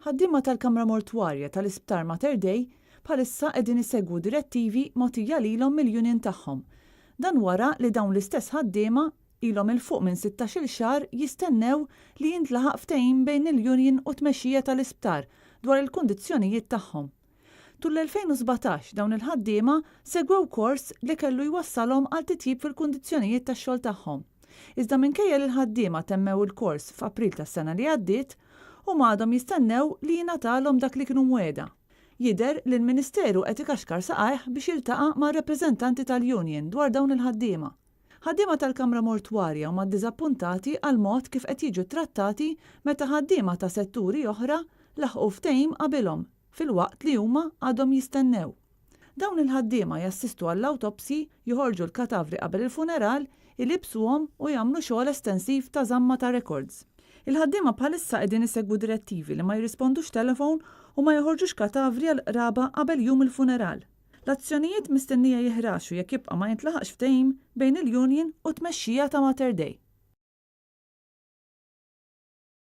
Ħaddiema tal-Kamra Mortwarja tal-Isptar Mater Dei bħalissa qegħdin isegwu direttivi mogħtija lilhom mill-union tagħhom. Dan wara li dawn l-istess ħaddiema ilhom il-fuq minn 16-il xahar jistennew li jintlaħaq ftehim bejn il-union u tmexxija tal-isptar dwar il-kundizzjonijiet tagħhom. Tul l-2017 dawn il-ħaddiema segwew kors li kellu jwassalhom għal titjib fil-kundizzjonijiet tax-xogħol tagħhom. Iżda minkejja li l-ħaddiema temmew il-kors f'April tas-sena li għaddiet, u għadhom jistennew li jingħatalhom dak li kienu mwiegħda. Jidher li l-Ministeru qed ikaxkar saqajh biex jiltaqa' ma' rappreżentanti tal-Union dwar dawn il-ħaddiema. Ħaddiema tal-Kamra Mortwarja huma ddiżappuntati għal mod kif qed jiġu trattati meta ħaddiema ta' setturi oħra laħqu ftehim qabilhom fil-waqt li huma għadhom jistennew. Dawn il-ħaddiema jassistu għall-awtopsi, joħorġu l-katavri qabel il-funeral, ilibsuhom u jagħmlu xogħol estensiv ta' żamma ta' records. Il-ħaddiema bħalissa qegħdin isegwu direttivi li ma jirrispondux telefon u ma joħorġux katavri għal qraba qabel jum il-funeral. L-azzjonijiet mistennija jihraxu jekk jibqa' ma jintlaħaqx ftehim bejn il-Union u tmexxija ta' Mater Dei.